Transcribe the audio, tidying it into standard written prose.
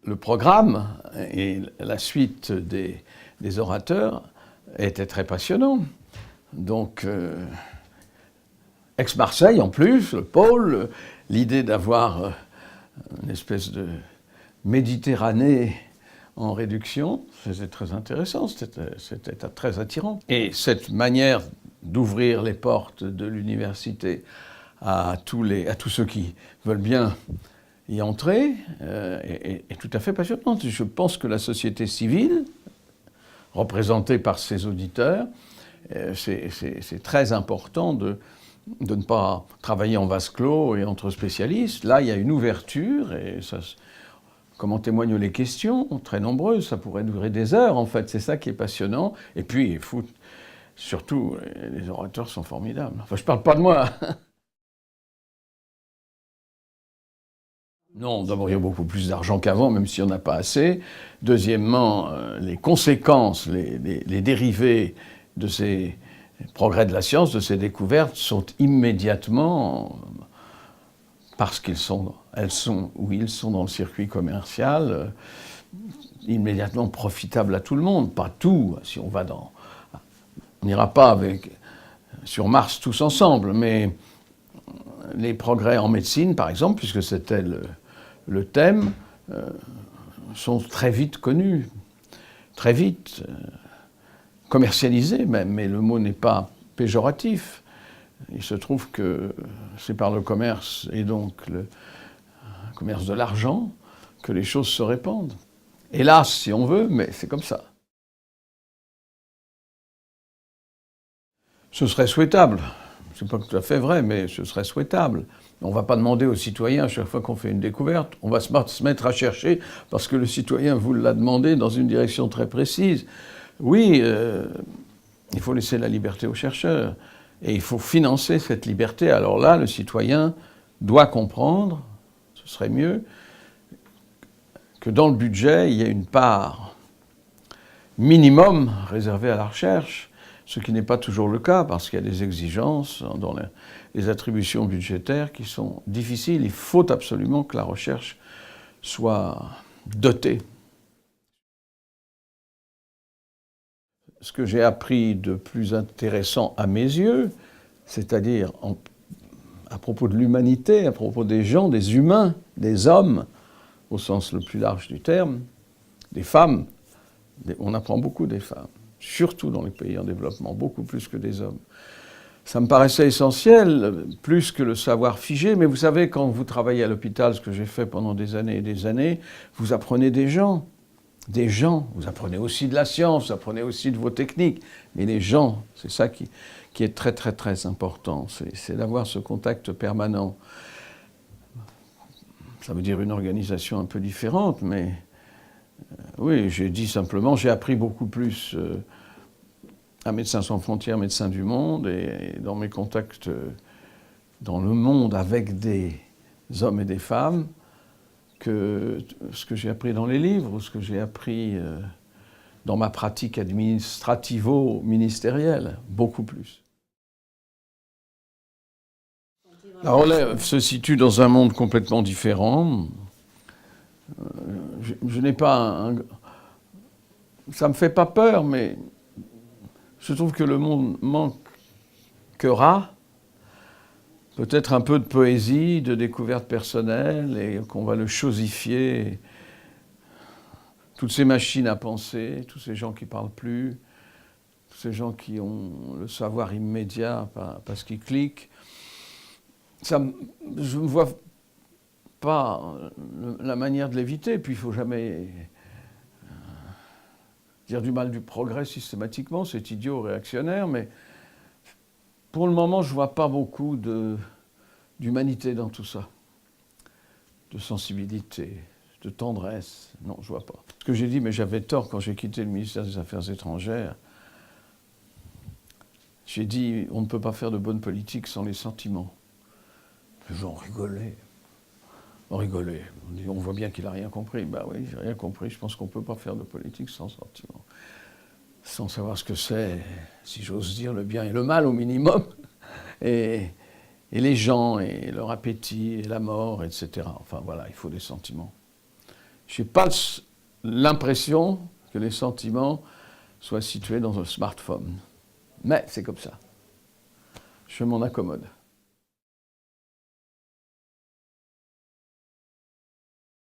Le programme et la suite des orateurs étaient très passionnants. Donc, Aix-Marseille en plus, le pôle, l'idée d'avoir une espèce de Méditerranée en réduction, c'était très intéressant, c'était très attirant. Et cette manière d'ouvrir les portes de l'université à tous ceux qui veulent bien y entrer est tout à fait passionnante. Je pense que la société civile, représentée par ses auditeurs, c'est très important de ne pas travailler en vase clos et entre spécialistes. Là, il y a une ouverture, et ça, comme en témoignent les questions, très nombreuses, ça pourrait durer des heures en fait, c'est ça qui est passionnant. Et puis, surtout, les orateurs sont formidables. Enfin, je ne parle pas de moi. Non, d'abord, il y a beaucoup plus d'argent qu'avant, même s'il n'y en a pas assez. Deuxièmement, les conséquences, les dérivés de ces progrès de la science, de ces découvertes, sont immédiatement, parce ils sont dans le circuit commercial, immédiatement profitables à tout le monde. Pas tout, si on va on n'ira pas sur Mars tous ensemble, mais les progrès en médecine, par exemple, puisque c'était le thème, sont très vite connus, très vite commercialisés même, mais le mot n'est pas péjoratif. Il se trouve que c'est par le commerce, et donc le commerce de l'argent, que les choses se répandent. Hélas, si on veut, mais c'est comme ça. Ce serait souhaitable. Ce n'est pas tout à fait vrai, mais ce serait souhaitable. On ne va pas demander aux citoyens, à chaque fois qu'on fait une découverte, on va se mettre à chercher parce que le citoyen vous l'a demandé dans une direction très précise. Oui, il faut laisser la liberté aux chercheurs. Et il faut financer cette liberté. Alors là, le citoyen doit comprendre, ce serait mieux, que dans le budget, il y a une part minimum réservée à la recherche, ce qui n'est pas toujours le cas parce qu'il y a des exigences dans les attributions budgétaires qui sont difficiles. Il faut absolument que la recherche soit dotée. Ce que j'ai appris de plus intéressant à mes yeux, c'est-à-dire à propos de l'humanité, à propos des gens, des humains, des hommes, au sens le plus large du terme, des femmes, on apprend beaucoup des femmes, surtout dans les pays en développement, beaucoup plus que des hommes. Ça me paraissait essentiel, plus que le savoir figé, mais vous savez, quand vous travaillez à l'hôpital, ce que j'ai fait pendant des années et des années, vous apprenez des gens, vous apprenez aussi de la science, vous apprenez aussi de vos techniques, mais les gens, c'est ça qui est très très très important, c'est d'avoir ce contact permanent. Ça veut dire une organisation un peu différente, mais oui, j'ai dit simplement, j'ai appris beaucoup plus à Médecins sans frontières, Médecins du monde, et dans mes contacts dans le monde avec des hommes et des femmes, que ce que j'ai appris dans les livres, ou ce que j'ai appris dans ma pratique administrativo-ministérielle, beaucoup plus. La relève se situe dans un monde complètement différent. Je n'ai pas ça ne me fait pas peur, mais je trouve que le monde manquera peut-être un peu de poésie, de découverte personnelle, et qu'on va le chosifier. Toutes ces machines à penser, tous ces gens qui ne parlent plus, tous ces gens qui ont le savoir immédiat parce qu'ils cliquent. Je ne vois pas la manière de l'éviter, puis il ne faut jamais dire du mal du progrès systématiquement, c'est idiot, réactionnaire, mais pour le moment, je ne vois pas beaucoup d'humanité dans tout ça, de sensibilité, de tendresse. Non, je ne vois pas. Ce que j'ai dit, mais j'avais tort quand j'ai quitté le ministère des Affaires étrangères. J'ai dit, on ne peut pas faire de bonne politique sans les sentiments. Les gens rigolaient. On rigolait. On voit bien qu'il n'a rien compris. Ben oui, j'ai rien compris. Je pense qu'on ne peut pas faire de politique sans sentiments. Sans savoir ce que c'est, si j'ose dire, le bien et le mal au minimum. Et les gens, et leur appétit, et la mort, etc. Enfin voilà, il faut des sentiments. Je n'ai pas l'impression que les sentiments soient situés dans un smartphone. Mais c'est comme ça. Je m'en accommode.